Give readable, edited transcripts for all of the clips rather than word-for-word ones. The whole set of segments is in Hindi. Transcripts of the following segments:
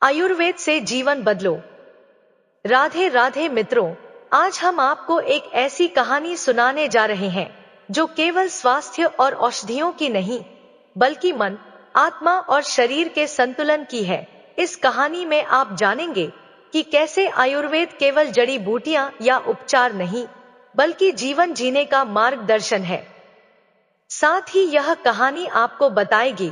आयुर्वेद से जीवन बदलो। राधे राधे मित्रों, आज हम आपको एक ऐसी कहानी सुनाने जा रहे हैं जो केवल स्वास्थ्य और औषधियों की नहीं, बल्कि मन, आत्मा और शरीर के संतुलन की है। इस कहानी में आप जानेंगे कि कैसे आयुर्वेद केवल जड़ी बूटियां या उपचार नहीं, बल्कि जीवन जीने का मार्गदर्शन है। साथ ही यह कहानी आपको बताएगी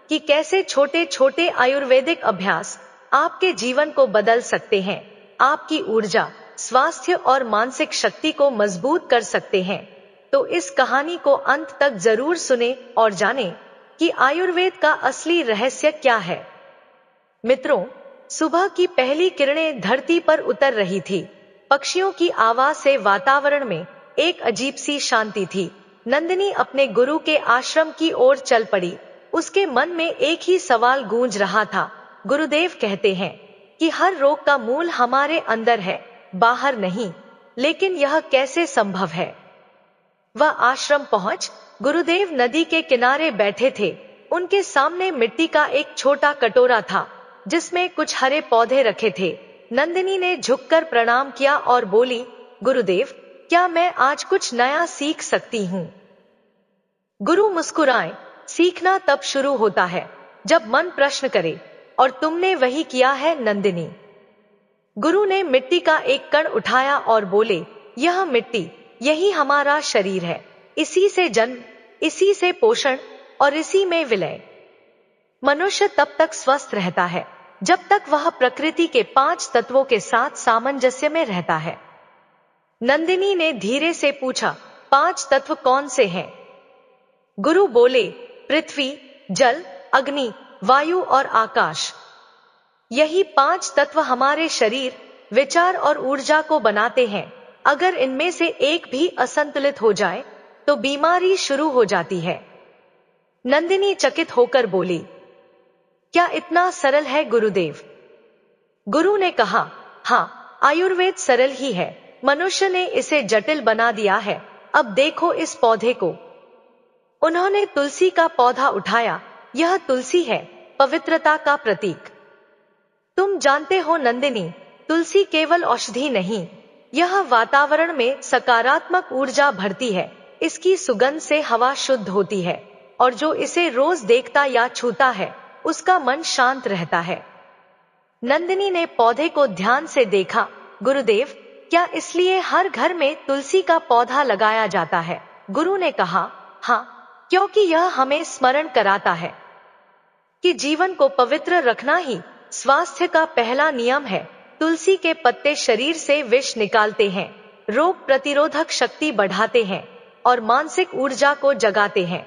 कि कैसे छोटे छोटे आयुर्वेदिक अभ्यास आपके जीवन को बदल सकते हैं, आपकी ऊर्जा, स्वास्थ्य और मानसिक शक्ति को मजबूत कर सकते हैं। तो इस कहानी को अंत तक जरूर सुने और जानें कि आयुर्वेद का असली रहस्य क्या है। मित्रों, सुबह की पहली किरणें धरती पर उतर रही थी। पक्षियों की आवाज से वातावरण में एक अजीब सी शांति थी। नंदिनी अपने गुरु के आश्रम की ओर चल पड़ी। उसके मन में एक ही सवाल गूंज रहा था। गुरुदेव कहते हैं कि हर रोग का मूल हमारे अंदर है, बाहर नहीं। लेकिन यह कैसे संभव है? वह आश्रम पहुंच, गुरुदेव नदी के किनारे बैठे थे। उनके सामने मिट्टी का एक छोटा कटोरा था, जिसमें कुछ हरे पौधे रखे थे। नंदिनी ने झुककर प्रणाम किया और बोली, गुरुदेव, क्या मैं आज कुछ नया सीख सकती हूँ? गुरु मुस्कुराए, सीखना तब शुरू होता है जब मन प्रश्न करे, और तुमने वही किया है नंदिनी। गुरु ने मिट्टी का एक कण उठाया और बोले, यह मिट्टी, यही हमारा शरीर है। इसी से जन्म, इसी से पोषण और इसी में विलय। मनुष्य तब तक स्वस्थ रहता है जब तक वह प्रकृति के 5 तत्वों के साथ सामंजस्य में रहता है। नंदिनी ने धीरे से पूछा, 5 तत्व कौन से हैं? गुरु बोले, पृथ्वी, जल, अग्नि, वायु और आकाश। यही 5 तत्व हमारे शरीर, विचार और ऊर्जा को बनाते हैं। अगर इनमें से एक भी असंतुलित हो जाए तो बीमारी शुरू हो जाती है। नंदिनी चकित होकर बोली, क्या इतना सरल है गुरुदेव? गुरु ने कहा, हाँ, आयुर्वेद सरल ही है। मनुष्य ने इसे जटिल बना दिया है। अब देखो इस पौधे को। उन्होंने तुलसी का पौधा उठाया। यह तुलसी है, पवित्रता का प्रतीक। तुम जानते हो नंदिनी, तुलसी केवल औषधि नहीं, यह वातावरण में सकारात्मक ऊर्जा भरती है। इसकी सुगंध से हवा शुद्ध होती है, और जो इसे रोज देखता या छूता है, उसका मन शांत रहता है। नंदिनी ने पौधे को ध्यान से देखा। गुरुदेव, क्या इसलिए हर घर में तुलसी का पौधा लगाया जाता है? गुरु ने कहा, हाँ, क्योंकि यह हमें स्मरण कराता है कि जीवन को पवित्र रखना ही स्वास्थ्य का पहला नियम है। तुलसी के पत्ते शरीर से विष निकालते हैं, रोग प्रतिरोधक शक्ति बढ़ाते हैं और मानसिक ऊर्जा को जगाते हैं।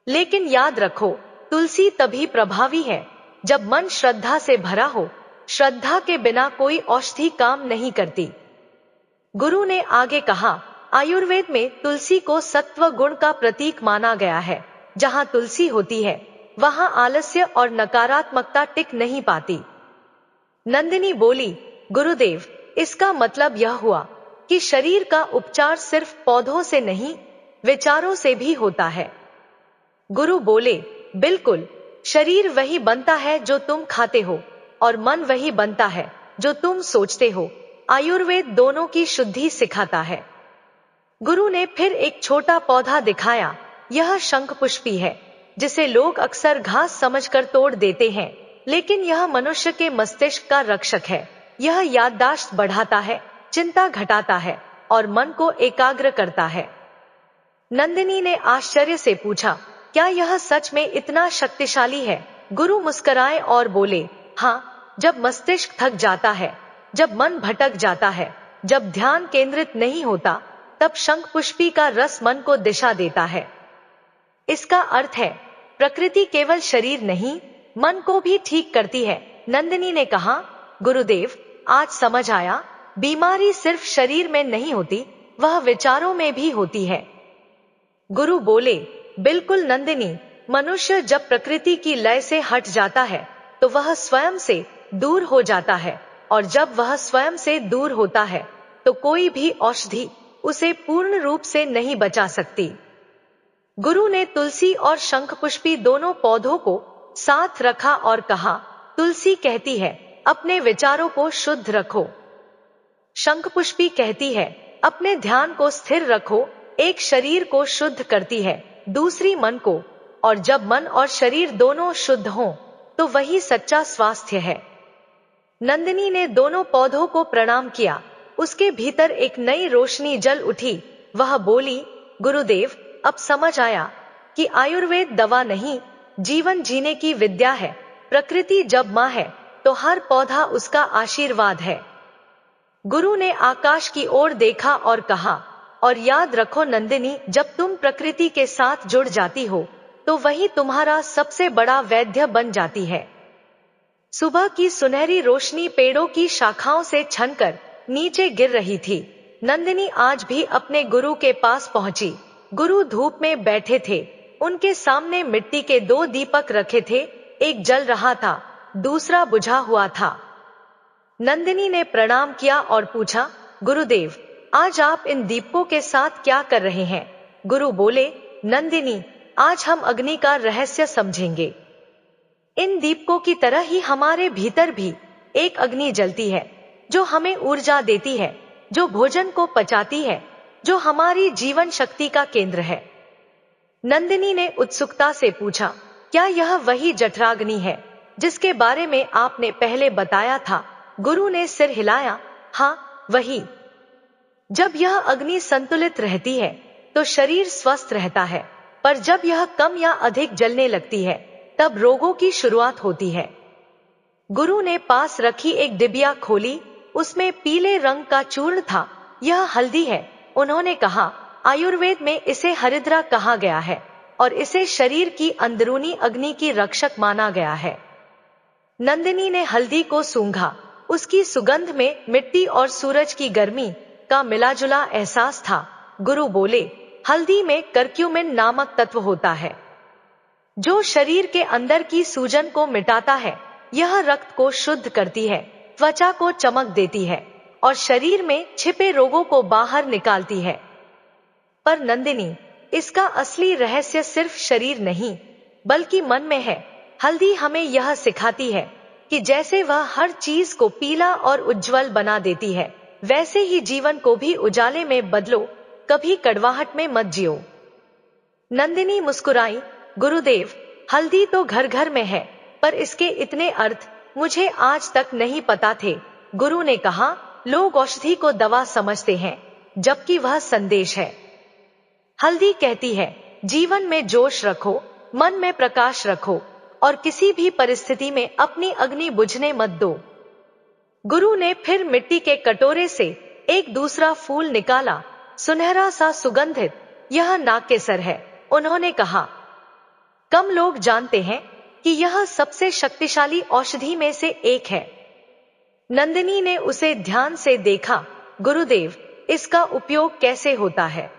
लेकिन याद रखो, तुलसी तभी प्रभावी है जब मन श्रद्धा से भरा हो। श्रद्धा के बिना कोई औषधि काम नहीं करती। गुरु ने आगे कहा, आयुर्वेद में तुलसी को सत्व गुण का प्रतीक माना गया है। जहां तुलसी होती है, वहां आलस्य और नकारात्मकता टिक नहीं पाती। नंदिनी बोली, गुरुदेव, इसका मतलब यह हुआ कि शरीर का उपचार सिर्फ पौधों से नहीं, विचारों से भी होता है। गुरु बोले, बिल्कुल, शरीर वही बनता है जो तुम खाते हो, और मन वही बनता है जो तुम सोचते हो। आयुर्वेद दोनों की शुद्धि सिखाता है। गुरु ने फिर एक छोटा पौधा दिखाया। यह शंखपुष्पी है, जिसे लोग अक्सर घास समझकर तोड़ देते हैं, लेकिन यह मनुष्य के मस्तिष्क का रक्षक है। यह याददाश्त बढ़ाता है, चिंता घटाता है और मन को एकाग्र करता है। नंदिनी ने आश्चर्य से पूछा, क्या यह सच में इतना शक्तिशाली है? गुरु मुस्कुराए और बोले, हाँ, जब मस्तिष्क थक जाता है, जब मन भटक जाता है, जब ध्यान केंद्रित नहीं होता, तब शंखपुष्पी का रस मन को दिशा देता है। इसका अर्थ है, प्रकृति केवल शरीर नहीं, मन को भी ठीक करती है। नंदिनी ने कहा, गुरुदेव, आज समझ आया, बीमारी सिर्फ शरीर में नहीं होती, वह विचारों में भी होती है। गुरु बोले, बिल्कुल नंदिनी, मनुष्य जब प्रकृति की लय से हट जाता है तो वह स्वयं से दूर हो जाता है, और जब वह स्वयं से दूर होता है तो कोई भी औषधि उसे पूर्ण रूप से नहीं बचा सकती। गुरु ने तुलसी और शंखपुष्पी दोनों पौधों को साथ रखा और कहा, तुलसी कहती है, अपने विचारों को शुद्ध रखो। शंखपुष्पी कहती है, अपने ध्यान को स्थिर रखो। एक शरीर को शुद्ध करती है, दूसरी मन को, और जब मन और शरीर दोनों शुद्ध हों, तो वही सच्चा स्वास्थ्य है। नंदिनी ने दोनों पौधों को प्रणाम किया। उसके भीतर एक नई रोशनी जल उठी। वह बोली, गुरुदेव, अब समझ आया कि आयुर्वेद दवा नहीं, जीवन जीने की विद्या है। प्रकृति जब मां है, तो हर पौधा उसका आशीर्वाद है। गुरु ने आकाश की ओर देखा और कहा, और याद रखो नंदिनी, जब तुम प्रकृति के साथ जुड़ जाती हो, तो वही तुम्हारा सबसे बड़ा वैद्य बन जाती है। सुबह की सुनहरी रोशनी पेड़ों की शाखाओं से छनकर नीचे गिर रही थी। नंदिनी आज भी अपने गुरु के पास पहुंची। गुरु धूप में बैठे थे। उनके सामने मिट्टी के 2 दीपक रखे थे, एक जल रहा था, दूसरा बुझा हुआ था। नंदिनी ने प्रणाम किया और पूछा, गुरुदेव, आज आप इन दीपकों के साथ क्या कर रहे हैं? गुरु बोले, नंदिनी, आज हम अग्नि का रहस्य समझेंगे। इन दीपकों की तरह ही हमारे भीतर भी एक अग्नि जलती है, जो हमें ऊर्जा देती है, जो भोजन को पचाती है, जो हमारी जीवन शक्ति का केंद्र है। नंदिनी ने उत्सुकता से पूछा, क्या यह वही जठराग्नि है जिसके बारे में आपने पहले बताया था? गुरु ने सिर हिलाया, हाँ, वही। जब यह अग्नि संतुलित रहती है, तो शरीर स्वस्थ रहता है, पर जब यह कम या अधिक जलने लगती है, तब रोगों की शुरुआत होती है। गुरु ने पास रखी एक डिबिया खोली। उसमें पीले रंग का चूर्ण था। यह हल्दी है। उन्होंने कहा, आयुर्वेद में इसे हरिद्रा कहा गया है और इसे शरीर की अंदरूनी अग्नि की रक्षक माना गया है। नंदिनी ने हल्दी को सूंघा। उसकी सुगंध में मिट्टी और सूरज की गर्मी का मिलाजुला एहसास था। गुरु बोले, हल्दी में करक्यूमिन नामक तत्व होता है, जो शरीर के अंदर की सूजन को मिटाता है। यह रक्त को शुद्ध करती है, त्वचा को चमक देती है और शरीर में छिपे रोगों को बाहर निकालती है। पर नंदिनी, इसका असली रहस्य सिर्फ शरीर नहीं, बल्कि मन में है। हल्दी हमें यह सिखाती है कि जैसे वह हर चीज को पीला और उज्जवल बना देती है, वैसे ही जीवन को भी उजाले में बदलो, कभी कड़वाहट में मत जियो। नंदिनी मुस्कुराई, गुरुदेव, हल्दी तो घर घर में है, पर इसके इतने अर्थ मुझे आज तक नहीं पता थे। गुरु ने कहा, लोग औषधि को दवा समझते हैं, जबकि वह संदेश है। हल्दी कहती है, जीवन में जोश रखो, मन में प्रकाश रखो और किसी भी परिस्थिति में अपनी अग्नि बुझने मत दो। गुरु ने फिर मिट्टी के कटोरे से एक दूसरा फूल निकाला, सुनहरा सा सुगंधित। यह नागकेसर है। उन्होंने कहा, कम लोग जानते हैं कि यह सबसे शक्तिशाली औषधि में से एक है। नंदिनी ने उसे ध्यान से देखा। गुरुदेव, इसका उपयोग कैसे होता है?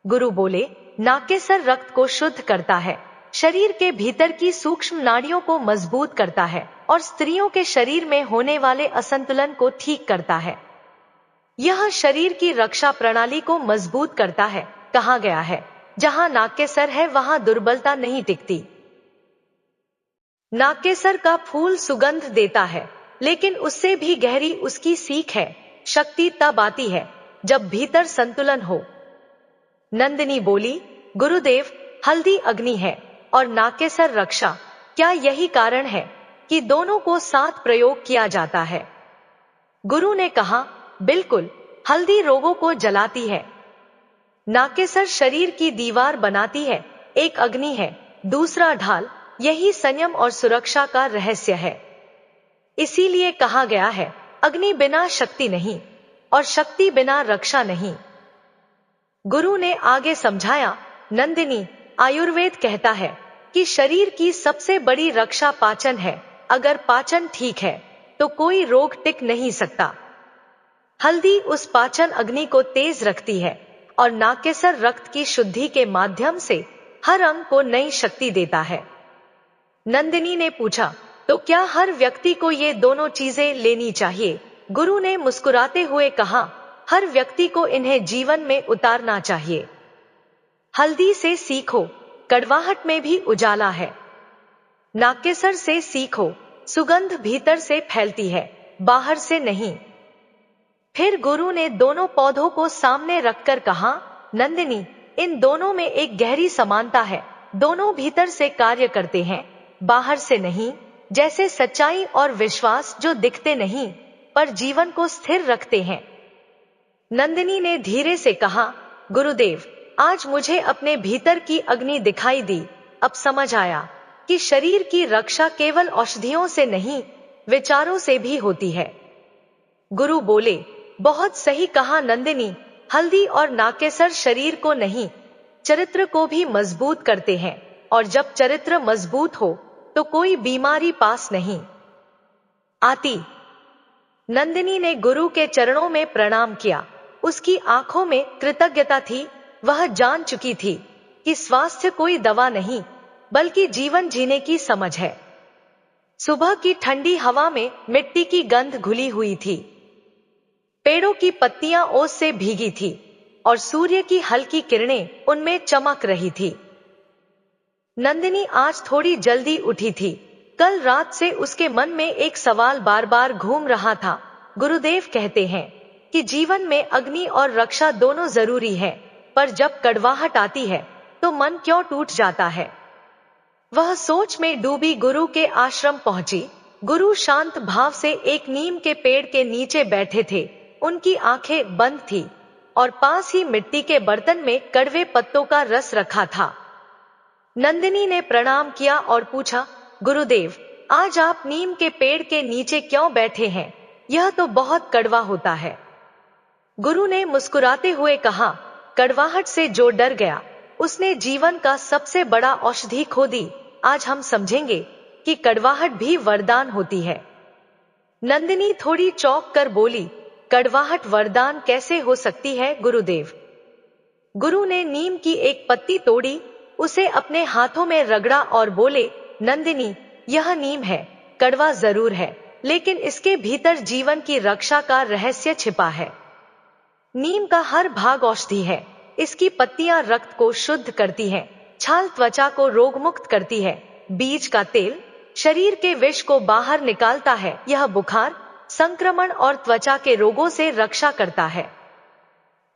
गुरु बोले, नागकेसर रक्त को शुद्ध करता है, शरीर के भीतर की सूक्ष्म नाड़ियों को मजबूत करता है और स्त्रियों के शरीर में होने वाले असंतुलन को ठीक करता है। यह शरीर की रक्षा प्रणाली को मजबूत करता है। कहा गया है, जहां नागकेसर है वहां दुर्बलता नहीं टिकती। नागकेसर का फूल सुगंध देता है, लेकिन उससे भी गहरी उसकी सीख है। शक्ति तब आती है जब भीतर संतुलन हो। नंदिनी बोली, गुरुदेव, हल्दी अग्नि है और नागकेसर रक्षा। क्या यही कारण है कि दोनों को साथ प्रयोग किया जाता है? गुरु ने कहा, बिल्कुल। हल्दी रोगों को जलाती है, नागकेसर शरीर की दीवार बनाती है। एक अग्नि है, दूसरा ढाल। यही संयम और सुरक्षा का रहस्य है। इसीलिए कहा गया है, अग्नि बिना शक्ति नहीं और शक्ति बिना रक्षा नहीं। गुरु ने आगे समझाया, नंदिनी, आयुर्वेद कहता है कि शरीर की सबसे बड़ी रक्षा पाचन है। अगर पाचन ठीक है, तो कोई रोग टिक नहीं सकता। हल्दी उस पाचन अग्नि को तेज रखती है और नागकेसर रक्त की शुद्धि के माध्यम से हर अंग को नई शक्ति देता है। नंदिनी ने पूछा, तो क्या हर व्यक्ति को ये दोनों चीजें लेनी चाहिए? गुरु ने मुस्कुराते हुए कहा, हर व्यक्ति को इन्हें जीवन में उतारना चाहिए। हल्दी से सीखो, कड़वाहट में भी उजाला है। नागकेसर से सीखो, सुगंध भीतर से फैलती है, बाहर से नहीं। फिर गुरु ने दोनों पौधों को सामने रखकर कहा, नंदिनी, इन दोनों में एक गहरी समानता है। दोनों भीतर से कार्य करते हैं, बाहर से नहीं। जैसे सच्चाई और विश्वास जो दिखते नहीं पर जीवन को स्थिर रखते हैं। नंदिनी ने धीरे से कहा, गुरुदेव, आज मुझे अपने भीतर की अग्नि दिखाई दी। अब समझ आया कि शरीर की रक्षा केवल औषधियों से नहीं, विचारों से भी होती है। गुरु बोले, बहुत सही कहा नंदिनी। हल्दी और नाकेसर शरीर को नहीं, चरित्र को भी मजबूत करते हैं, और जब चरित्र मजबूत हो तो कोई बीमारी पास नहीं आती। नंदिनी ने गुरु के चरणों में प्रणाम किया। उसकी आंखों में कृतज्ञता थी। वह जान चुकी थी कि स्वास्थ्य कोई दवा नहीं, बल्कि जीवन जीने की समझ है। सुबह की ठंडी हवा में मिट्टी की गंध घुली हुई थी। पेड़ों की पत्तियां ओस से भीगी थी और सूर्य की हल्की किरणें उनमें चमक रही थी। नंदिनी आज थोड़ी जल्दी उठी थी। कल रात से उसके मन में एक सवाल बार बार घूम रहा था। गुरुदेव कहते हैं कि जीवन में अग्नि और रक्षा दोनों जरूरी है, पर जब कड़वाहट आती है तो मन क्यों टूट जाता है। वह सोच में डूबी गुरु के आश्रम पहुंची। गुरु शांत भाव से एक नीम के पेड़ के नीचे बैठे थे। उनकी आंखें बंद थी और पास ही मिट्टी के बर्तन में कड़वे पत्तों का रस रखा था। नंदिनी ने प्रणाम किया और पूछा, गुरुदेव, आज आप नीम के पेड़ के नीचे क्यों बैठे हैं? यह तो बहुत कड़वा होता है। गुरु ने मुस्कुराते हुए कहा, कड़वाहट से जो डर गया उसने जीवन का सबसे बड़ा औषधि खो दी। आज हम समझेंगे कि कड़वाहट भी वरदान होती है। नंदिनी थोड़ी चौंक कर बोली, कड़वाहट वरदान कैसे हो सकती है गुरुदेव? गुरु ने नीम की एक पत्ती तोड़ी, उसे अपने हाथों में रगड़ा और बोले, नंदिनी, यह नीम है, कड़वा जरूर है, लेकिन इसके भीतर जीवन की रक्षा का रहस्य छिपा है। नीम का हर भाग औषधि है। इसकी पत्तियां रक्त को शुद्ध करती हैं, छाल त्वचा को रोगमुक्त करती है, बीज का तेल शरीर के विष को बाहर निकालता है। यह बुखार, संक्रमण और त्वचा के रोगों से रक्षा करता है।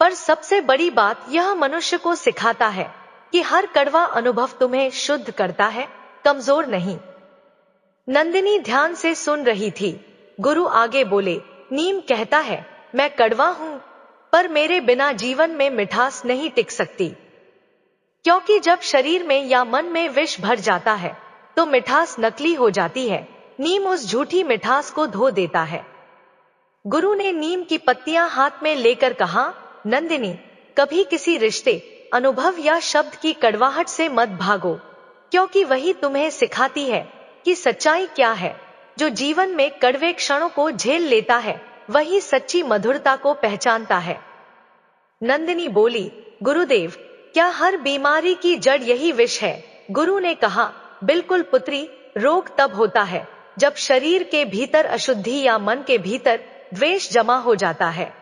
पर सबसे बड़ी बात, यह मनुष्य को सिखाता है कि हर कड़वा अनुभव तुम्हें शुद्ध करता है, कमजोर नहीं। नंदिनी ध्यान से सुन रही थी। गुरु आगे बोले, नीम कहता है, मैं कड़वा हूं, पर मेरे बिना जीवन में मिठास नहीं टिक सकती। क्योंकि जब शरीर में या मन में विष भर जाता है तो मिठास नकली हो जाती है। नीम उस झूठी मिठास को धो देता है। गुरु ने नीम की पत्तियां हाथ में लेकर कहा, नंदिनी, कभी किसी रिश्ते, अनुभव या शब्द की कड़वाहट से मत भागो, क्योंकि वही तुम्हें सिखाती है कि सच्चाई क्या है। जो जीवन में कड़वे क्षणों को झेल लेता है वही सच्ची मधुरता को पहचानता है। नंदिनी बोली, गुरुदेव, क्या हर बीमारी की जड़ यही विष है? गुरु ने कहा, बिल्कुल पुत्री, रोग तब होता है जब शरीर के भीतर अशुद्धि या मन के भीतर द्वेष जमा हो जाता है।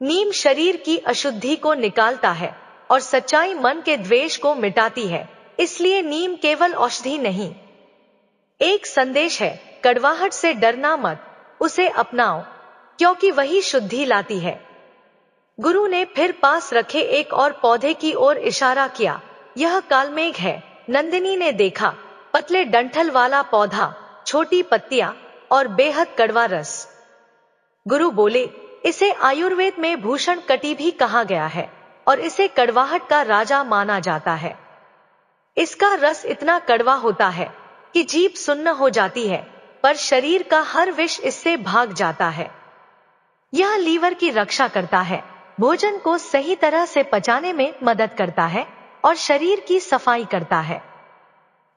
नीम शरीर की अशुद्धि को निकालता है और सच्चाई मन के द्वेष को मिटाती है। इसलिए नीम केवल औषधि नहीं, एक संदेश है। कड़वाहट से डरना मत, उसे अपनाओ, क्योंकि वही शुद्धि लाती है। गुरु ने फिर पास रखे एक और पौधे की ओर इशारा किया। यह कालमेघ है। नंदिनी ने देखा, पतले डंठल वाला पौधा, छोटी पत्तियां और बेहद कड़वा रस। गुरु बोले, इसे आयुर्वेद में भूषण कटी भी कहा गया है और इसे कड़वाहट का राजा माना जाता है। इसका रस इतना कड़वा होता है कि जीभ सुन्न हो जाती है, पर शरीर का हर विष इससे भाग जाता है। यह लीवर की रक्षा करता है, भोजन को सही तरह से पचाने में मदद करता है और शरीर की सफाई करता है।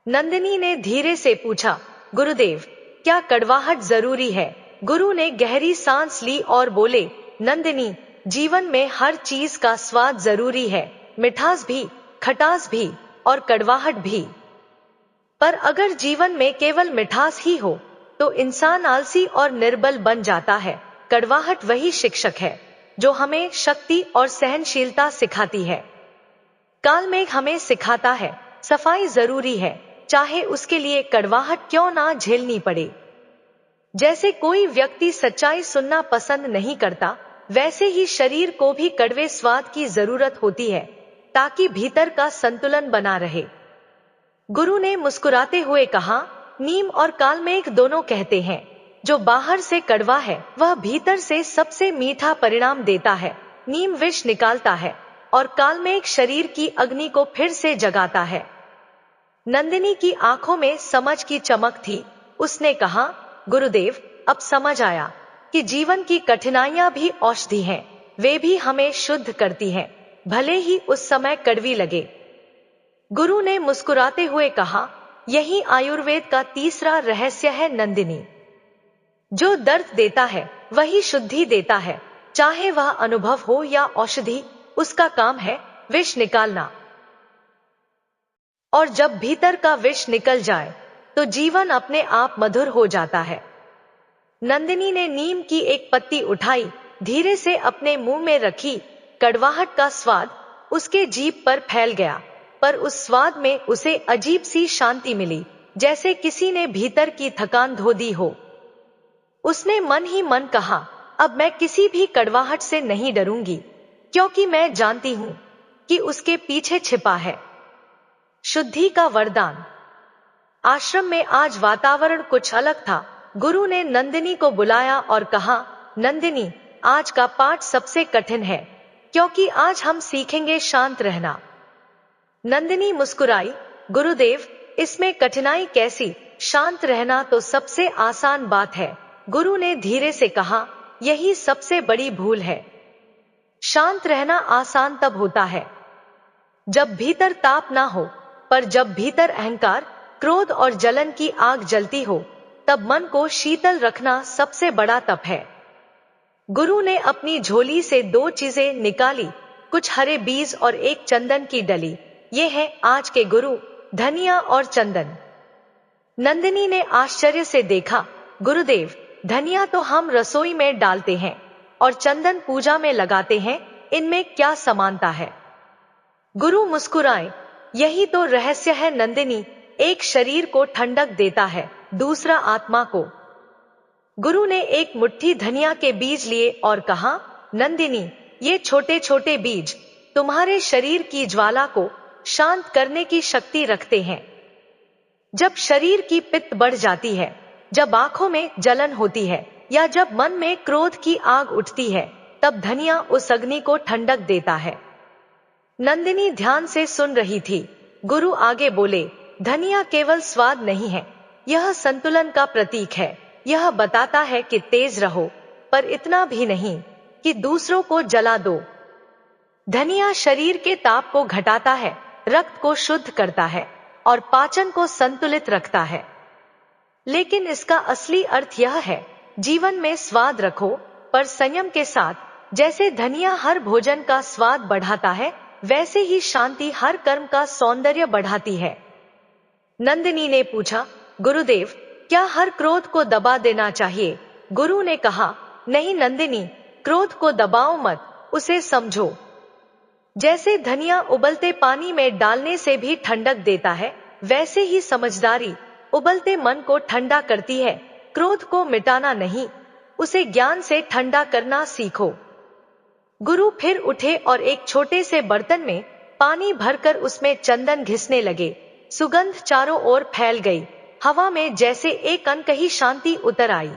नंदिनी ने धीरे से पूछा, गुरुदेव, क्या कड़वाहट जरूरी है? गुरु ने गहरी सांस ली और बोले, नंदिनी, जीवन में हर चीज का स्वाद जरूरी है, मिठास भी, खटास भी और कड़वाहट भी। पर अगर जीवन में केवल मिठास ही हो तो इंसान आलसी और निर्बल बन जाता है। कड़वाहट वही शिक्षक है जो हमें शक्ति और सहनशीलता सिखाती है। कालमेघ हमें सिखाता है, सफाई जरूरी है, चाहे उसके लिए कड़वाहट क्यों ना झेलनी पड़े। जैसे कोई व्यक्ति सच्चाई सुनना पसंद नहीं करता, वैसे ही शरीर को भी कड़वे स्वाद की जरूरत होती है, ताकि भीतर का संतुलन बना रहे। गुरु ने मुस्कुराते हुए कहा, नीम और कालमेघ दोनों कहते हैं, जो बाहर से कड़वा है वह भीतर से सबसे मीठा परिणाम देता है। नीम विष निकालता है और कालमेघ शरीर की अग्नि को फिर से जगाता है। नंदिनी की आंखों में समझ की चमक थी। उसने कहा, गुरुदेव, अब समझ आया कि जीवन की कठिनाइयां भी औषधि हैं, वे भी हमें शुद्ध करती हैं, भले ही उस समय कड़वी लगे। गुरु ने मुस्कुराते हुए कहा, यही आयुर्वेद का तीसरा रहस्य है नंदिनी। जो दर्द देता है वही शुद्धि देता है, चाहे वह अनुभव हो या औषधि, उसका काम है विष निकालना। और जब भीतर का विष निकल जाए तो जीवन अपने आप मधुर हो जाता है। नंदिनी ने नीम की एक पत्ती उठाई, धीरे से अपने मुंह में रखी। कड़वाहट का स्वाद उसके जीभ पर फैल गया, पर उस स्वाद में उसे अजीब सी शांति मिली, जैसे किसी ने भीतर की थकान धो दी हो। उसने मन ही मन कहा, अब मैं किसी भी कड़वाहट से नहीं डरूंगी, क्योंकि मैं जानती हूं कि उसके पीछे छिपा है शुद्धि का वरदान। आश्रम में आज वातावरण कुछ अलग था। गुरु ने नंदिनी को बुलाया और कहा, नंदिनी, आज का पाठ सबसे कठिन है, क्योंकि आज हम सीखेंगे शांत रहना। नंदिनी मुस्कुराई, गुरुदेव, इसमें कठिनाई कैसी? शांत रहना तो सबसे आसान बात है। गुरु ने धीरे से कहा, यही सबसे बड़ी भूल है। शांत रहना आसान तब होता है जब भीतर ताप ना हो, पर जब भीतर अहंकार, क्रोध और जलन की आग जलती हो, तब मन को शीतल रखना सबसे बड़ा तप है। गुरु ने अपनी झोली से 2 चीजें निकाली, कुछ हरे बीज और एक चंदन की डली। ये है आज के गुरु, धनिया और चंदन। नंदिनी ने आश्चर्य से देखा, गुरुदेव, धनिया तो हम रसोई में डालते हैं और चंदन पूजा में लगाते हैं, इनमें क्या समानता है? गुरु मुस्कुराए, यही तो रहस्य है नंदिनी, एक शरीर को ठंडक देता है, दूसरा आत्मा को। गुरु ने एक मुट्ठी धनिया के बीज लिए और कहा, नंदिनी, ये छोटे छोटे बीज तुम्हारे शरीर की ज्वाला को शांत करने की शक्ति रखते हैं। जब शरीर की पित्त बढ़ जाती है, जब आंखों में जलन होती है या जब मन में क्रोध की आग उठती है, तब धनिया उस अग्नि को ठंडक देता है। नंदिनी ध्यान से सुन रही थी। गुरु आगे बोले, धनिया केवल स्वाद नहीं है, यह संतुलन का प्रतीक है। यह बताता है कि तेज रहो, पर इतना भी नहीं कि दूसरों को जला दो। धनिया शरीर के ताप को घटाता है, रक्त को शुद्ध करता है और पाचन को संतुलित रखता है। लेकिन इसका असली अर्थ यह है, जीवन में स्वाद रखो, पर संयम के साथ। जैसे धनिया हर भोजन का स्वाद बढ़ाता है, वैसे ही शांति हर कर्म का सौंदर्य बढ़ाती है। नंदिनी ने पूछा, गुरुदेव, क्या हर क्रोध को दबा देना चाहिए? गुरु ने कहा, नहीं नंदिनी, क्रोध को दबाओ मत, उसे समझो। जैसे धनिया उबलते पानी में डालने से भी ठंडक देता है, वैसे ही समझदारी उबलते मन को ठंडा करती है। क्रोध को मिटाना नहीं, उसे ज्ञान से ठंडा करना सीखो। गुरु फिर उठे और एक छोटे से बर्तन में पानी भरकर उसमें चंदन घिसने लगे। सुगंध चारों ओर फैल गई, हवा में जैसे एक अनकही शांति उतर आई।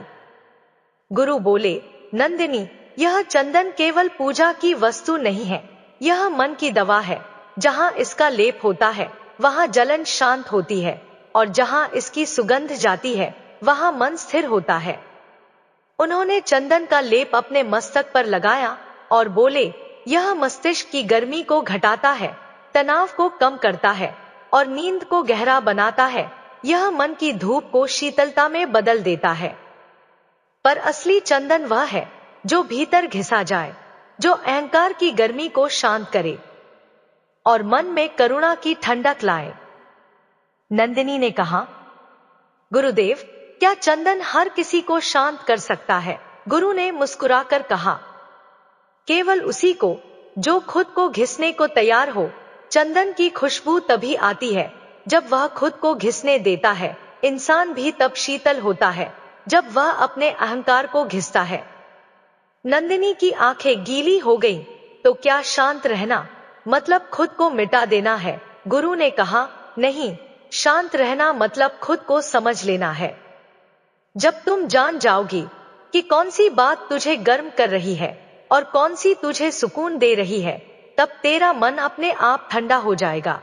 गुरु बोले, नंदिनी, यह चंदन केवल पूजा की वस्तु नहीं है, यह मन की दवा है। जहां इसका लेप होता है, वहां जलन शांत होती है, और जहां इसकी सुगंध जाती है, वहां मन स्थिर होता है। उन्होंने चंदन का लेप अपने मस्तक पर लगाया और बोले, यह मस्तिष्क की गर्मी को घटाता है, तनाव को कम करता है और नींद को गहरा बनाता है। यह मन की धूप को शीतलता में बदल देता है। पर असली चंदन वह है जो भीतर घिसा जाए, जो अहंकार की गर्मी को शांत करे और मन में करुणा की ठंडक लाए। नंदिनी ने कहा, गुरुदेव, क्या चंदन हर किसी को शांत कर सकता है? गुरु ने मुस्कुराकर कहा, केवल उसी को जो खुद को घिसने को तैयार हो। चंदन की खुशबू तभी आती है जब वह खुद को घिसने देता है, इंसान भी तब शीतल होता है जब वह अपने अहंकार को घिसता है। नंदिनी की आंखें गीली हो गईं। तो क्या शांत रहना मतलब खुद को मिटा देना है? गुरु ने कहा, नहीं, शांत रहना मतलब खुद को समझ लेना है। जब तुम जान जाओगी कि कौन सी बात तुझे गर्म कर रही है और कौन सी तुझे सुकून दे रही है, तब तेरा मन अपने आप ठंडा हो जाएगा।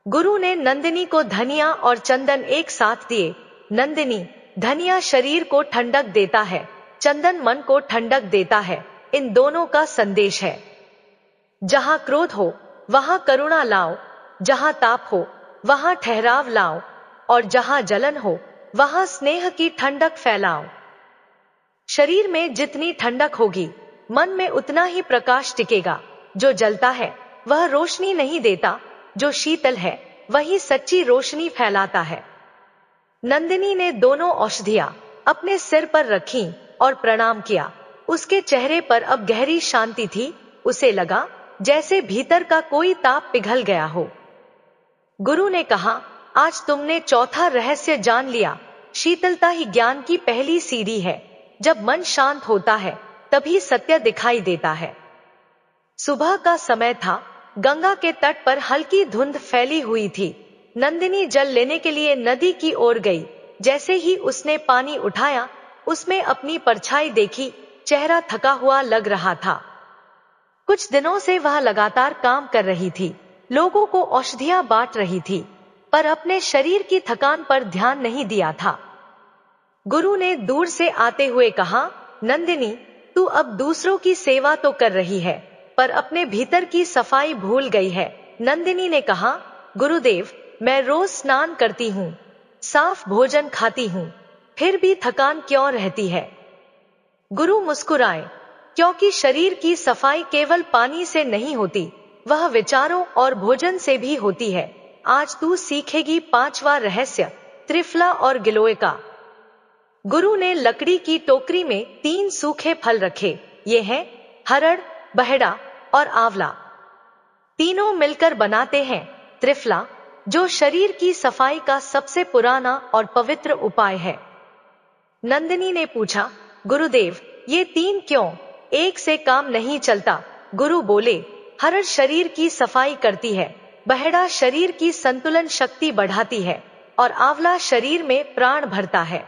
गुरु ने नंदिनी को धनिया और चंदन एक साथ दिए। नंदिनी, धनिया शरीर को ठंडक देता है, चंदन मन को ठंडक देता है। इन दोनों का संदेश है, जहां क्रोध हो वहां करुणा लाओ, जहां ताप हो वहां ठहराव लाओ, और जहां जलन हो वहां स्नेह की ठंडक फैलाओ। शरीर में जितनी ठंडक होगी, मन में उतना ही प्रकाश टिकेगा। जो जलता है वह रोशनी नहीं देता, जो शीतल है वही सच्ची रोशनी फैलाता है। नंदिनी ने दोनों औषधियां अपने सिर पर रखीं और प्रणाम किया। उसके चेहरे पर अब गहरी शांति थी। उसे लगा जैसे भीतर का कोई ताप पिघल गया हो। गुरु ने कहा, आज तुमने चौथा रहस्य जान लिया। शीतलता ही ज्ञान की पहली सीढ़ी है। जब मन शांत होता है तभी सत्य दिखाई देता है। सुबह का समय था। गंगा के तट पर हल्की धुंध फैली हुई थी। नंदिनी जल लेने के लिए नदी की ओर गई। जैसे ही उसने पानी उठाया, उसमें अपनी परछाई देखी। चेहरा थका हुआ लग रहा था। कुछ दिनों से वह लगातार काम कर रही थी, लोगों को औषधियां बांट रही थी, पर अपने शरीर की थकान पर ध्यान नहीं दिया था। गुरु ने दूर से आते हुए कहा, नंदिनी, तू अब दूसरों की सेवा तो कर रही है, पर अपने भीतर की सफाई भूल गई है। नंदिनी ने कहा, गुरुदेव, मैं रोज स्नान करती हूँ, साफ भोजन खाती हूँ, फिर भी थकान क्यों रहती है? गुरु मुस्कुराए, क्योंकि शरीर की सफाई केवल पानी से नहीं होती, वह विचारों और भोजन से भी होती है। आज तू सीखेगी पांचवा रहस्य, त्रिफला और गिलोय का। गुरु ने लकड़ी की टोकरी में 3 सूखे फल रखे। ये हैं हरड़, बहेड़ा और आंवला। तीनों मिलकर बनाते हैं त्रिफला, जो शरीर की सफाई का सबसे पुराना और पवित्र उपाय है। नंदिनी ने पूछा, गुरुदेव, ये 3 क्यों? एक से काम नहीं चलता। गुरु बोले, हरड़ शरीर की सफाई करती है, बहेड़ा शरीर की संतुलन शक्ति बढ़ाती है और आंवला शरीर में प्राण भरता है।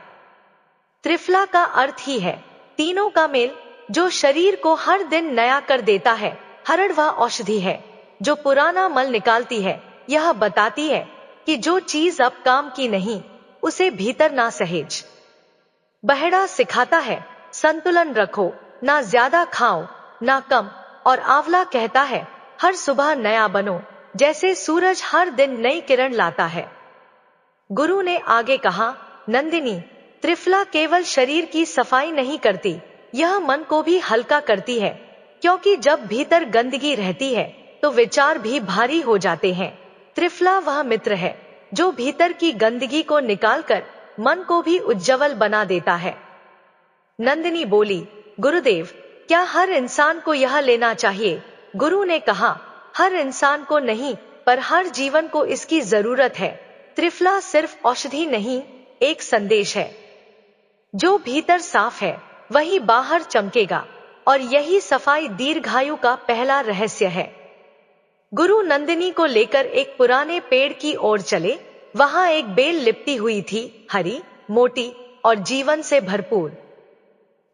त्रिफला का अर्थ ही है तीनों का मेल, जो शरीर को हर दिन नया कर देता है। हरड़ वह औषधि है जो पुराना मल निकालती है। यह बताती है कि जो चीज अब काम की नहीं, उसे भीतर ना सहेज। बहेड़ा सिखाता है संतुलन रखो, ना ज्यादा खाओ ना कम। और आंवला कहता है हर सुबह नया बनो, जैसे सूरज हर दिन नई किरण लाता है। गुरु ने आगे कहा, नंदिनी, त्रिफला केवल शरीर की सफाई नहीं करती, यह मन को भी हल्का करती है, क्योंकि जब भीतर गंदगी रहती है तो विचार भी भारी हो जाते हैं। त्रिफला वह मित्र है जो भीतर की गंदगी को निकालकर मन को भी उज्जवल बना देता है। नंदिनी बोली, गुरुदेव, क्या हर इंसान को यह लेना चाहिए? गुरु ने कहा, हर इंसान को नहीं, पर हर जीवन को इसकी जरूरत है। त्रिफला सिर्फ औषधि नहीं, एक संदेश है। जो भीतर साफ है वही बाहर चमकेगा, और यही सफाई दीर्घायु का पहला रहस्य है। गुरु नंदिनी को लेकर एक पुराने पेड़ की ओर चले। वहां एक बेल लिपटी हुई थी, हरी, मोटी और जीवन से भरपूर।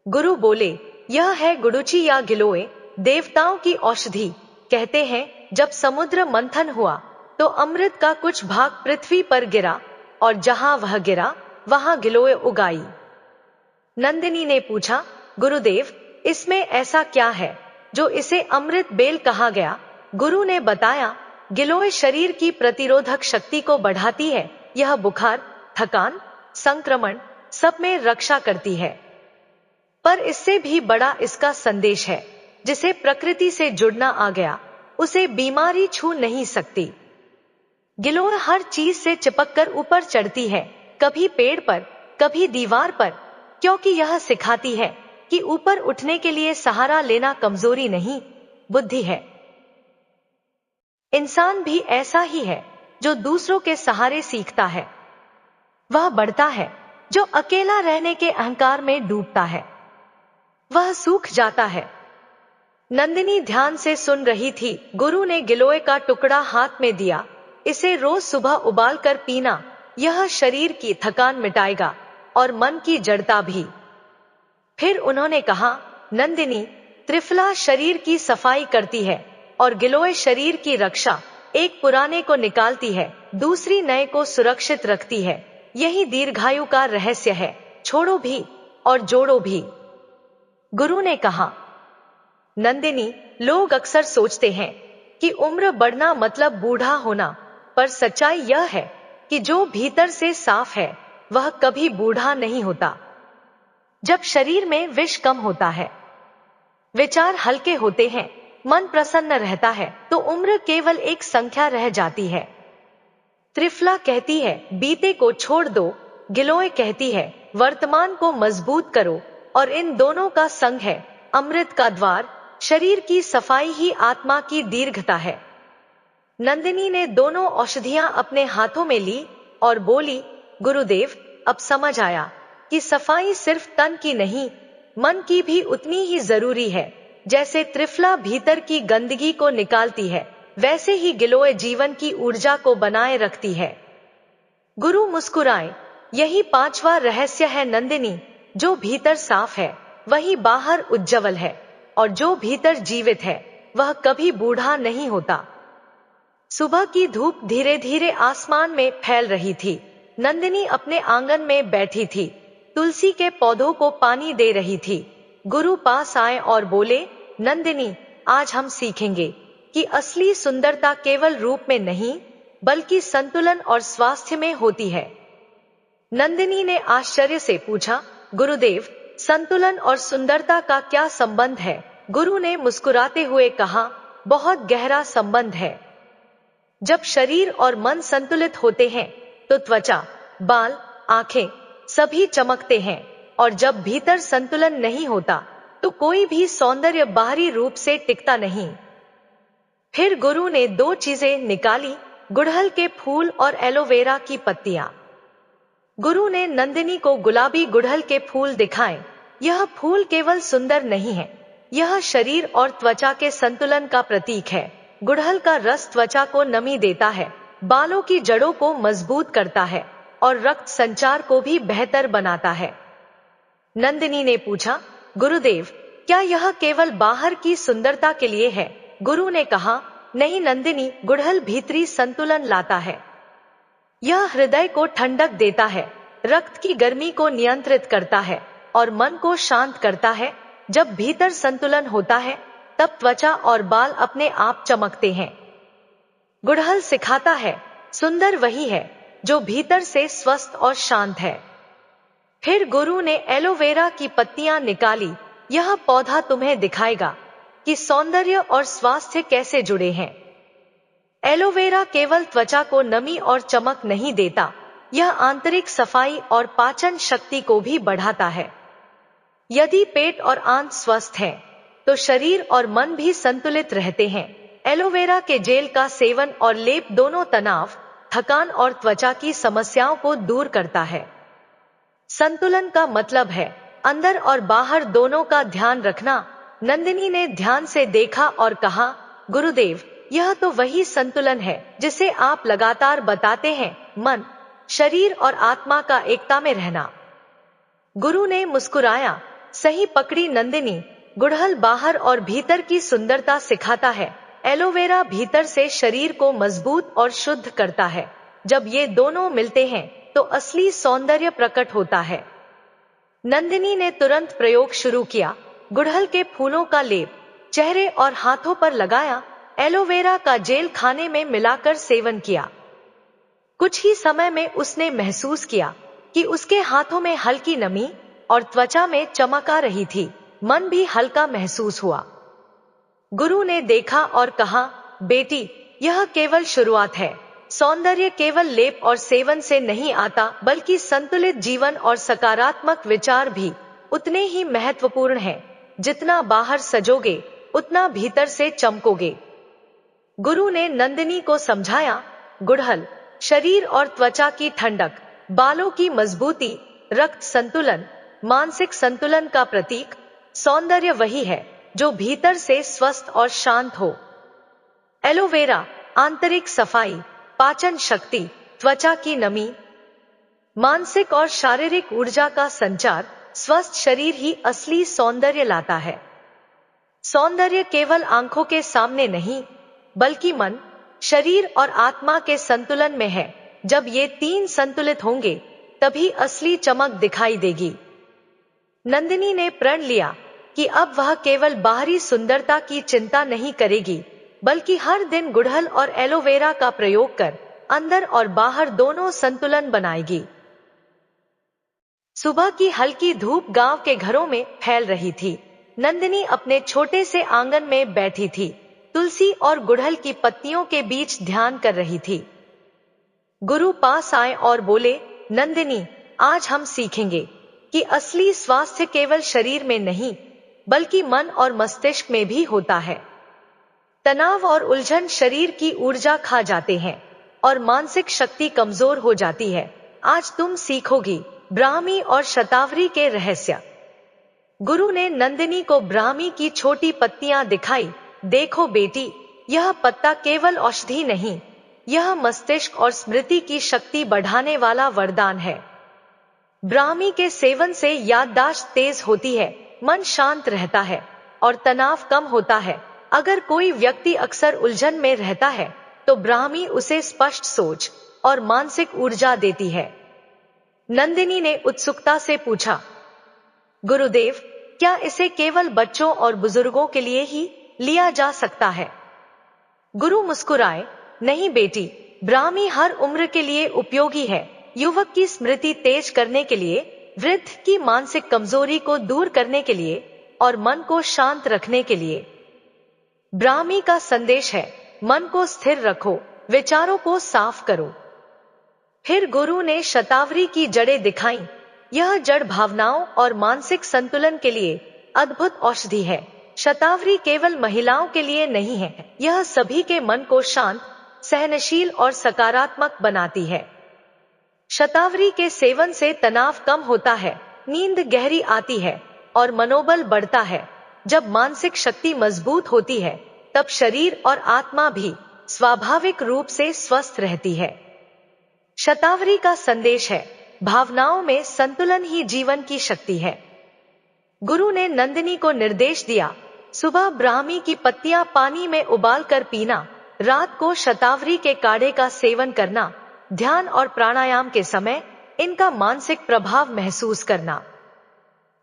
गुरु बोले, यह है गुडुचि या गिलोय, देवताओं की औषधि। कहते हैं जब समुद्र मंथन हुआ तो अमृत का कुछ भाग पृथ्वी पर गिरा, और जहां वह गिरा वहां गिलोय उगाई। नंदिनी ने पूछा, गुरुदेव, इसमें ऐसा क्या है जो इसे अमृत बेल कहा गया? गुरु ने बताया, गिलोय शरीर की प्रतिरोधक शक्ति को बढ़ाती है। यह बुखार, थकान, संक्रमण सब में रक्षा करती है। पर इससे भी बड़ा इसका संदेश है, जिसे प्रकृति से जुड़ना आ गया, उसे बीमारी छू नहीं सकती। गिलोय हर चीज से चिपककर ऊपर चढ़ती है, कभी पेड़ पर, कभी दीवार पर, क्योंकि यह सिखाती है कि ऊपर उठने के लिए सहारा लेना कमजोरी नहीं, बुद्धि है। इंसान भी ऐसा ही है। जो दूसरों के सहारे सीखता है। वह बढ़ता है जो अकेला रहने के अहंकार में डूबता है। वह सूख जाता है। नंदिनी ध्यान से सुन रही थी। गुरु ने गिलोय का टुकड़ा हाथ में दिया। इसे रोज सुबह उबाल कर पीना, यह शरीर की थकान मिटाएगा और मन की जड़ता भी। फिर उन्होंने कहा, नंदिनी, त्रिफला शरीर की सफाई करती है और गिलोय शरीर की रक्षा। एक पुराने को निकालती है, दूसरी नए को सुरक्षित रखती है। यही दीर्घायु का रहस्य है। छोड़ो भी और जोड़ो भी। गुरु ने कहा, नंदिनी, लोग अक्सर सोचते हैं कि उम्र बढ़ना मतलब बूढ़ा होना, पर सच्चाई यह है कि जो भीतर से साफ है वह कभी बूढ़ा नहीं होता। जब शरीर में विष कम होता है, विचार हल्के होते हैं, मन प्रसन्न रहता है, तो उम्र केवल एक संख्या रह जाती है। त्रिफला कहती है, बीते को छोड़ दो। गिलोय कहती है, वर्तमान को मजबूत करो। और इन दोनों का संग है अमृत का द्वार। शरीर की सफाई ही आत्मा की दीर्घता है। नंदिनी ने दोनों औषधियां अपने हाथों में ली और बोली, गुरुदेव, अब समझ आया कि सफाई सिर्फ तन की नहीं, मन की भी उतनी ही जरूरी है। जैसे त्रिफला भीतर की गंदगी को निकालती है, वैसे ही गिलोय जीवन की ऊर्जा को बनाए रखती है। गुरु मुस्कुराए, यही पांचवा रहस्य है नंदिनी। जो भीतर साफ है वही बाहर उज्जवल है, और जो भीतर जीवित है वह कभी बूढ़ा नहीं होता। सुबह की धूप धीरे धीरे आसमान में फैल रही थी। नंदिनी अपने आंगन में बैठी थी, तुलसी के पौधों को पानी दे रही थी। गुरु पास आए और बोले, नंदिनी, आज हम सीखेंगे कि असली सुंदरता केवल रूप में नहीं, बल्कि संतुलन और स्वास्थ्य में होती है। नंदिनी ने आश्चर्य से पूछा, गुरुदेव, संतुलन और सुंदरता का क्या संबंध है? गुरु ने मुस्कुराते हुए कहा, बहुत गहरा संबंध है। जब शरीर और मन संतुलित होते हैं तो त्वचा, बाल, आंखें सभी चमकते हैं, और जब भीतर संतुलन नहीं होता तो कोई भी सौंदर्य बाहरी रूप से टिकता नहीं। फिर गुरु ने दो चीजें निकाली, गुड़हल के फूल और एलोवेरा की पत्तियां। गुरु ने नंदिनी को गुलाबी गुड़हल के फूल दिखाए। यह फूल केवल सुंदर नहीं है, यह शरीर और त्वचा के संतुलन का प्रतीक है। गुड़हल का रस त्वचा को नमी देता है, बालों की जड़ों को मजबूत करता है और रक्त संचार को भी बेहतर बनाता है। नंदिनी ने पूछा, गुरुदेव, क्या यह केवल बाहर की सुंदरता के लिए है? गुरु ने कहा, नहीं नंदिनी, गुड़हल भीतरी संतुलन लाता है। यह हृदय को ठंडक देता है, रक्त की गर्मी को नियंत्रित करता है और मन को शांत करता है। जब भीतर संतुलन होता है तब त्वचा और बाल अपने आप चमकते हैं। गुड़हल सिखाता है, सुंदर वही है जो भीतर से स्वस्थ और शांत है। फिर गुरु ने एलोवेरा की पत्तियां निकाली। यह पौधा तुम्हें दिखाएगा कि सौंदर्य और स्वास्थ्य कैसे जुड़े हैं। एलोवेरा केवल त्वचा को नमी और चमक नहीं देता, यह आंतरिक सफाई और पाचन शक्ति को भी बढ़ाता है। यदि पेट और आंत स्वस्थ है तो शरीर और मन भी संतुलित रहते हैं। एलोवेरा के जेल का सेवन और लेप दोनों तनाव, थकान और त्वचा की समस्याओं को दूर करता है। संतुलन का मतलब है अंदर और बाहर दोनों का ध्यान रखना। नंदिनी ने ध्यान से देखा और कहा, गुरुदेव, यह तो वही संतुलन है जिसे आप लगातार बताते हैं, मन, शरीर और आत्मा का एकता में रहना। गुरु ने मुस्कुराया, सही पकड़ी नंदिनी, गुड़हल बाहर और भीतर की सुंदरता सिखाता है। एलोवेरा भीतर से शरीर को मजबूत और शुद्ध करता है। जब ये दोनों मिलते हैं तो असली सौंदर्य प्रकट होता है। नंदिनी ने तुरंत प्रयोग शुरू किया। गुड़हल के फूलों का लेप चेहरे और हाथों पर लगाया, एलोवेरा का जेल खाने में मिलाकर सेवन किया। कुछ ही समय में उसने महसूस किया कि उसके हाथों में हल्की नमी और त्वचा में चमक आ रही थी। मन भी हल्का महसूस हुआ। गुरु ने देखा और कहा, बेटी, यह केवल शुरुआत है। सौंदर्य केवल लेप और सेवन से नहीं आता, बल्कि संतुलित जीवन और सकारात्मक विचार भी उतने ही महत्वपूर्ण हैं। जितना बाहर सजोगे उतना भीतर से चमकोगे। गुरु ने नंदिनी को समझाया, गुड़हल शरीर और त्वचा की ठंडक, बालों की मजबूती, रक्त संतुलन, मानसिक संतुलन का प्रतीक। सौंदर्य वही है जो भीतर से स्वस्थ और शांत हो। एलोवेरा आंतरिक सफाई, पाचन शक्ति, त्वचा की नमी, मानसिक और शारीरिक ऊर्जा का संचार। स्वस्थ शरीर ही असली सौंदर्य लाता है। सौंदर्य केवल आंखों के सामने नहीं, बल्कि मन, शरीर और आत्मा के संतुलन में है। जब ये तीन संतुलित होंगे, तभी असली चमक दिखाई देगी। नंदिनी ने प्रण लिया कि अब वह केवल बाहरी सुंदरता की चिंता नहीं करेगी, बल्कि हर दिन गुड़हल और एलोवेरा का प्रयोग कर अंदर और बाहर दोनों संतुलन बनाएगी। सुबह की हल्की धूप गांव के घरों में फैल रही थी। नंदिनी अपने छोटे से आंगन में बैठी थी, तुलसी और गुड़हल की पत्तियों के बीच ध्यान कर रही थी। गुरु पास आए और बोले, नंदिनी, आज हम सीखेंगे कि असली स्वास्थ्य केवल शरीर में नहीं, बल्कि मन और मस्तिष्क में भी होता है। तनाव और उलझन शरीर की ऊर्जा खा जाते हैं और मानसिक शक्ति कमजोर हो जाती है। आज तुम सीखोगी ब्राह्मी और शतावरी के रहस्य। गुरु ने नंदिनी को ब्राह्मी की छोटी पत्तियां दिखाई। देखो बेटी, यह पत्ता केवल औषधि नहीं, यह मस्तिष्क और स्मृति की शक्ति बढ़ाने वाला वरदान है। ब्राह्मी के सेवन से याददाश्त तेज होती है, मन शांत रहता है और तनाव कम होता है। अगर कोई व्यक्ति अक्सर उलझन में रहता है, तो ब्राह्मी उसे स्पष्ट सोच और मानसिक ऊर्जा देती है। नंदिनी ने उत्सुकता से पूछा, गुरुदेव, क्या इसे केवल बच्चों और बुजुर्गों के लिए ही लिया जा सकता है? गुरु मुस्कुराए, नहीं बेटी, ब्राह्मी हर उम्र के लिए उपयोगी है। युवक की स्मृति तेज करने के लिए, वृद्ध की मानसिक कमजोरी को दूर करने के लिए और मन को शांत रखने के लिए। ब्राह्मी का संदेश है, मन को स्थिर रखो, विचारों को साफ करो। फिर गुरु ने शतावरी की जड़ें दिखाईं। यह जड़ भावनाओं और मानसिक संतुलन के लिए अद्भुत औषधि है। शतावरी केवल महिलाओं के लिए नहीं है, यह सभी के मन को शांत, सहनशील और सकारात्मक बनाती है। शतावरी के सेवन से तनाव कम होता है, नींद गहरी आती है और मनोबल बढ़ता है। जब मानसिक शक्ति मजबूत होती है, तब शरीर और आत्मा भी स्वाभाविक रूप से स्वस्थ रहती है। शतावरी का संदेश है, भावनाओं में संतुलन ही जीवन की शक्ति है। गुरु ने नंदिनी को निर्देश दिया, सुबह ब्राह्मी की पत्तियां पानी में उबालकर पीना, रात को शतावरी के काढ़े का सेवन करना, ध्यान और प्राणायाम के समय इनका मानसिक प्रभाव महसूस करना।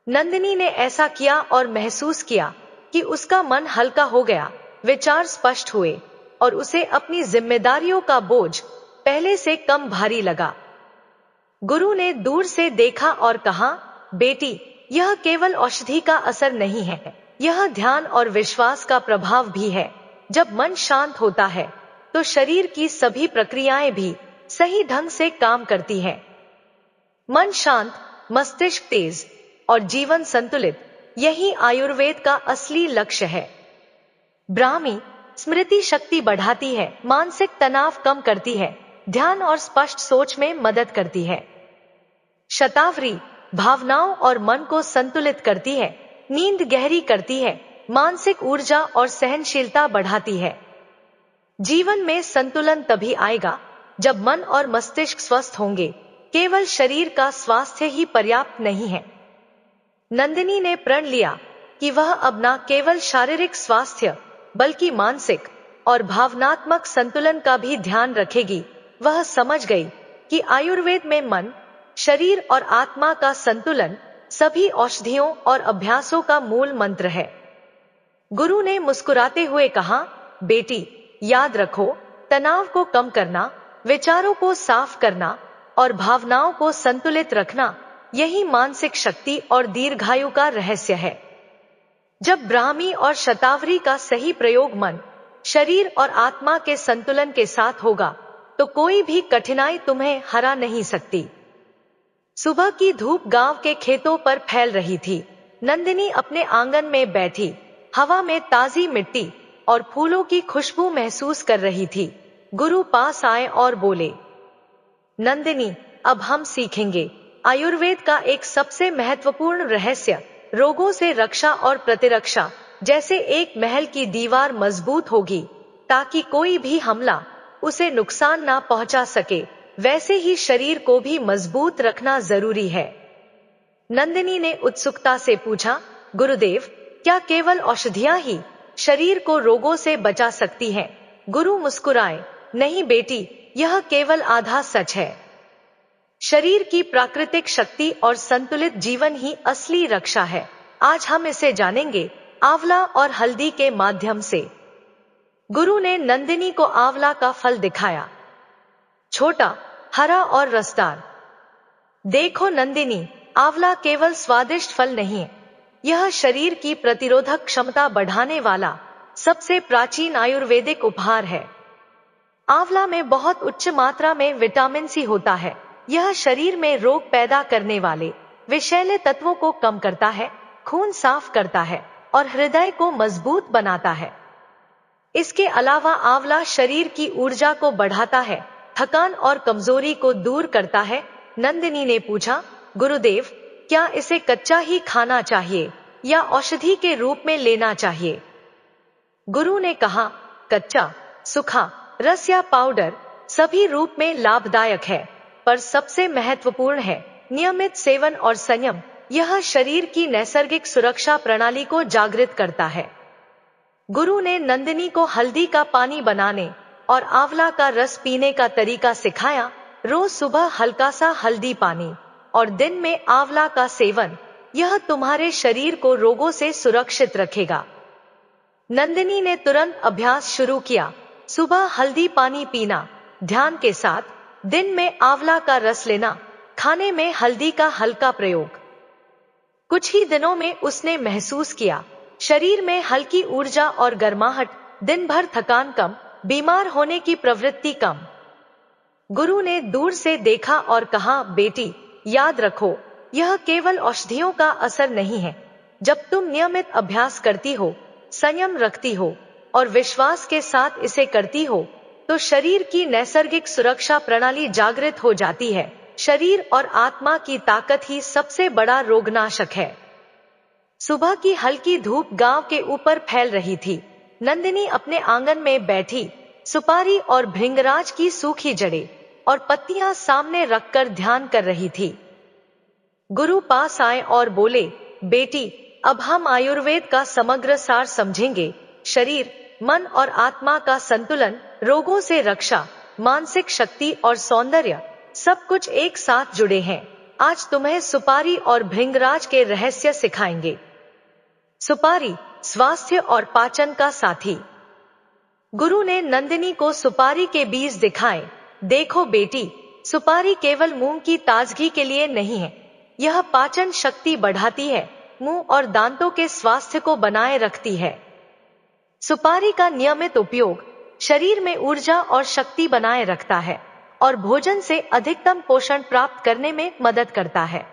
नंदिनी ने ऐसा किया और महसूस किया कि उसका मन हल्का हो गया, विचार स्पष्ट हुए और उसे अपनी जिम्मेदारियों का बोझ पहले से कम भारी लगा। गुरु ने दूर से देखा और कहा, बेटी, यह केवल औषधि का असर नहीं है, यह ध्यान और विश्वास का प्रभाव भी है। जब मन शांत होता है, तो शरीर की सभी प्रक्रियाएं भी सही ढंग से काम करती हैं। मन शांत, मस्तिष्क तेज और जीवन संतुलित, यही आयुर्वेद का असली लक्ष्य है। ब्राह्मी स्मृति शक्ति बढ़ाती है, मानसिक तनाव कम करती है, ध्यान और स्पष्ट सोच में मदद करती है। शतावरी भावनाओं और मन को संतुलित करती है, नींद गहरी करती है, मानसिक ऊर्जा और सहनशीलता बढ़ाती है। जीवन में संतुलन तभी आएगा जब मन और मस्तिष्क स्वस्थ होंगे। केवल शरीर का स्वास्थ्य ही पर्याप्त नहीं है। नंदिनी ने प्रण लिया कि वह अब न केवल शारीरिक स्वास्थ्य, बल्कि मानसिक और भावनात्मक संतुलन का भी ध्यान रखेगी। वह समझ गई कि आयुर्वेद में मन, शरीर और आत्मा का संतुलन सभी औषधियों और अभ्यासों का मूल मंत्र है। गुरु ने मुस्कुराते हुए कहा, बेटी, याद रखो, तनाव को कम करना, विचारों को साफ करना और भावनाओं को संतुलित रखना, यही मानसिक शक्ति और दीर्घायु का रहस्य है। जब ब्राह्मी और शतावरी का सही प्रयोग मन, शरीर और आत्मा के संतुलन के साथ होगा, तो कोई भी कठिनाई तुम्हें हरा नहीं सकती। सुबह की धूप गांव के खेतों पर फैल रही थी। नंदिनी अपने आंगन में बैठी, हवा में ताजी मिट्टी और फूलों की खुशबू महसूस कर रही थी। गुरु पास आए और बोले, नंदिनी, अब हम सीखेंगे आयुर्वेद का एक सबसे महत्वपूर्ण रहस्य, रोगों से रक्षा और प्रतिरक्षा। जैसे एक महल की दीवार मजबूत होगी ताकि कोई भी हमला उसे नुकसान ना पहुंचा सके, वैसे ही शरीर को भी मजबूत रखना जरूरी है। नंदिनी ने उत्सुकता से पूछा, गुरुदेव, क्या केवल औषधियां ही शरीर को रोगों से बचा सकती हैं? गुरु मुस्कुराए, नहीं बेटी, यह केवल आधा सच है। शरीर की प्राकृतिक शक्ति और संतुलित जीवन ही असली रक्षा है। आज हम इसे जानेंगे आंवला और हल्दी के माध्यम से। गुरु ने नंदिनी को आंवला का फल दिखाया, छोटा, हरा और रसदार। देखो नंदिनी, आंवला केवल स्वादिष्ट फल नहीं है, यह शरीर की प्रतिरोधक क्षमता बढ़ाने वाला सबसे प्राचीन आयुर्वेदिक उपहार है। आंवला में बहुत उच्च मात्रा में विटामिन सी होता है। यह शरीर में रोग पैदा करने वाले विषैले तत्वों को कम करता है, खून साफ करता है और हृदय को मजबूत बनाता है। इसके अलावा आंवला शरीर की ऊर्जा को बढ़ाता है, थकान और कमजोरी को दूर करता है। नंदिनी ने पूछा, गुरुदेव, क्या इसे कच्चा ही खाना चाहिए या औषधि के रूप में लेना चाहिए? गुरु ने कहा, कच्चा, सूखा, रस या पाउडर सभी रूप में लाभदायक है, पर सबसे महत्वपूर्ण है नियमित सेवन और संयम। यह शरीर की नैसर्गिक सुरक्षा प्रणाली को जागृत करता है। गुरु ने नंदिनी को हल्दी का पानी बनाने और आंवला का रस पीने का तरीका सिखाया। रोज सुबह हल्का सा हल्दी पानी और दिन में आंवला का सेवन, यह तुम्हारे शरीर को रोगों से सुरक्षित रखेगा। नंदिनी ने तुरंत अभ्यास शुरू किया। सुबह हल्दी पानी पीना, ध्यान के साथ, दिन में आंवला का रस लेना, खाने में हल्दी का हल्का प्रयोग। कुछ ही दिनों में उसने महसूस किया, शरीर में हल्की ऊर्जा और गर्माहट, दिन भर थकान कम, बीमार होने की प्रवृत्ति कम। गुरु ने दूर से देखा और कहा, बेटी, याद रखो, यह केवल औषधियों का असर नहीं है। जब तुम नियमित अभ्यास करती हो, संयम रखती हो और विश्वास के साथ इसे करती हो, तो शरीर की नैसर्गिक सुरक्षा प्रणाली जागृत हो जाती है। शरीर और आत्मा की ताकत ही सबसे बड़ा रोगनाशक है। सुबह की हल्की धूप गांव के ऊपर फैल रही थी। नंदिनी अपने आंगन में बैठी सुपारी और भृंगराज की सूखी जड़ें और पत्तियां सामने रखकर ध्यान कर रही थी। गुरु पास आए और बोले, बेटी, अब हम आयुर्वेद का समग्र सार समझेंगे। शरीर, मन और आत्मा का संतुलन, रोगों से रक्षा, मानसिक शक्ति और सौंदर्य, सब कुछ एक साथ जुड़े हैं। आज तुम्हें सुपारी और भृंगराज के रहस्य सिखाएंगे। सुपारी, स्वास्थ्य और पाचन का साथी। गुरु ने नंदिनी को सुपारी के बीज दिखाए। देखो बेटी, सुपारी केवल मुंह की ताजगी के लिए नहीं है, यह पाचन शक्ति बढ़ाती है, मुंह और दांतों के स्वास्थ्य को बनाए रखती है। सुपारी का नियमित उपयोग शरीर में ऊर्जा और शक्ति बनाए रखता है और भोजन से अधिकतम पोषण प्राप्त करने में मदद करता है।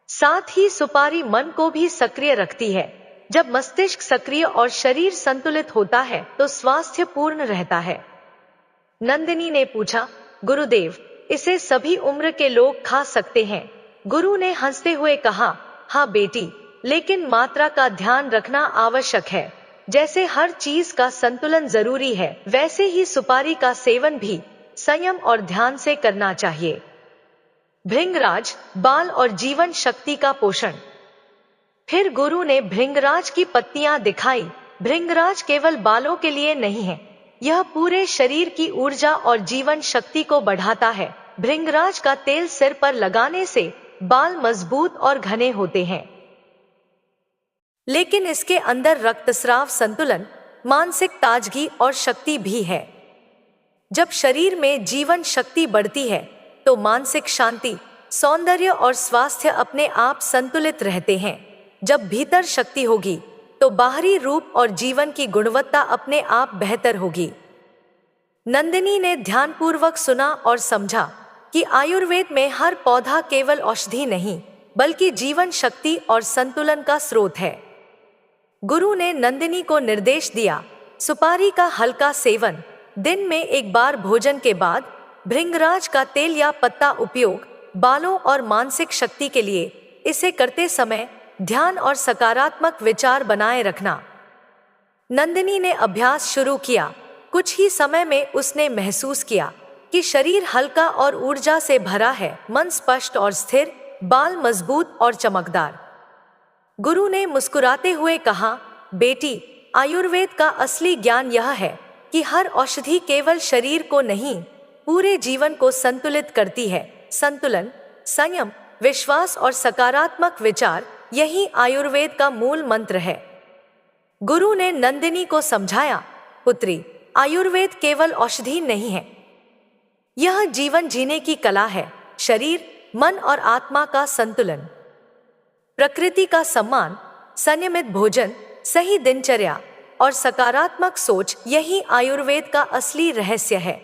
साथ ही सुपारी मन को भी सक्रिय रखती है। जब मस्तिष्क सक्रिय और शरीर संतुलित होता है तो स्वास्थ्य पूर्ण रहता है। नंदिनी ने पूछा, गुरुदेव, इसे सभी उम्र के लोग खा सकते हैं? गुरु ने हंसते हुए कहा, हाँ बेटी, लेकिन मात्रा का ध्यान रखना आवश्यक है। जैसे हर चीज का संतुलन जरूरी है, वैसे ही सुपारी का सेवन भी संयम और ध्यान से करना चाहिए। भृंगराज, बाल और जीवन शक्ति का पोषण। फिर गुरु ने भृंगराज की पत्तियां दिखाई। भृंगराज केवल बालों के लिए नहीं है, यह पूरे शरीर की ऊर्जा और जीवन शक्ति को बढ़ाता है। भृंगराज का तेल सिर पर लगाने से बाल मजबूत और घने होते हैं। लेकिन इसके अंदर रक्तस्राव संतुलन, मानसिक ताजगी और शक्ति भी है। जब शरीर में जीवन शक्ति बढ़ती है तो मानसिक शांति, सौंदर्य और स्वास्थ्य अपने आप संतुलित रहते हैं। जब भीतर शक्ति होगी तो बाहरी रूप और जीवन की गुणवत्ता अपने आप बेहतर होगी। नंदिनी ने ध्यानपूर्वक सुना और समझा कि आयुर्वेद में हर पौधा केवल औषधि नहीं, बल्कि जीवन शक्ति और संतुलन का स्रोत है। गुरु ने नंदिनी को निर्देश दिया, सुपारी का हल्का सेवन, दिन में एक बार भोजन के बाद भृंगराज का तेल या पत्ता उपयोग, बालों और मानसिक शक्ति के लिए। इसे करते समय ध्यान और सकारात्मक विचार बनाए रखना। नंदिनी ने अभ्यास शुरू किया। कुछ ही समय में उसने महसूस किया कि शरीर हल्का और ऊर्जा से भरा है, मन स्पष्ट और स्थिर, बाल मजबूत और चमकदार। गुरु ने मुस्कुराते हुए कहा, बेटी, आयुर्वेद का असली ज्ञान यह है कि हर औषधि केवल शरीर को नहीं, पूरे जीवन को संतुलित करती है। संतुलन, संयम, विश्वास और सकारात्मक विचार, यही आयुर्वेद का मूल मंत्र है। गुरु ने नंदिनी को समझाया, पुत्री, आयुर्वेद केवल औषधि नहीं है, यह जीवन जीने की कला है। शरीर, मन और आत्मा का संतुलन, प्रकृति का सम्मान, संयमित भोजन, सही दिनचर्या और सकारात्मक सोच, यही आयुर्वेद का असली रहस्य है।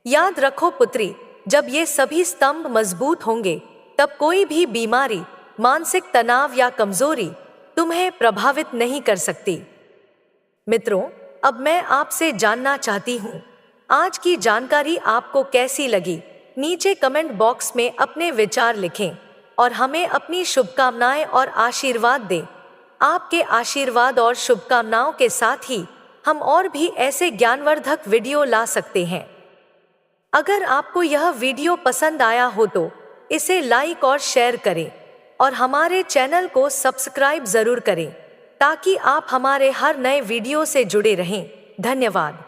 याद रखो पुत्री, जब ये सभी स्तंभ मजबूत होंगे, तब कोई भी बीमारी, मानसिक तनाव या कमजोरी तुम्हें प्रभावित नहीं कर सकती। मित्रों, अब मैं आपसे जानना चाहती हूँ, आज की जानकारी आपको कैसी लगी? नीचे कमेंट बॉक्स में अपने विचार लिखें और हमें अपनी शुभकामनाएं और आशीर्वाद दें। आपके आशीर्वाद और शुभकामनाओं के साथ ही हम और भी ऐसे ज्ञानवर्धक वीडियो ला सकते हैं। अगर आपको यह वीडियो पसंद आया हो तो इसे लाइक और शेयर करें और हमारे चैनल को सब्सक्राइब जरूर करें ताकि आप हमारे हर नए वीडियो से जुड़े रहें। धन्यवाद।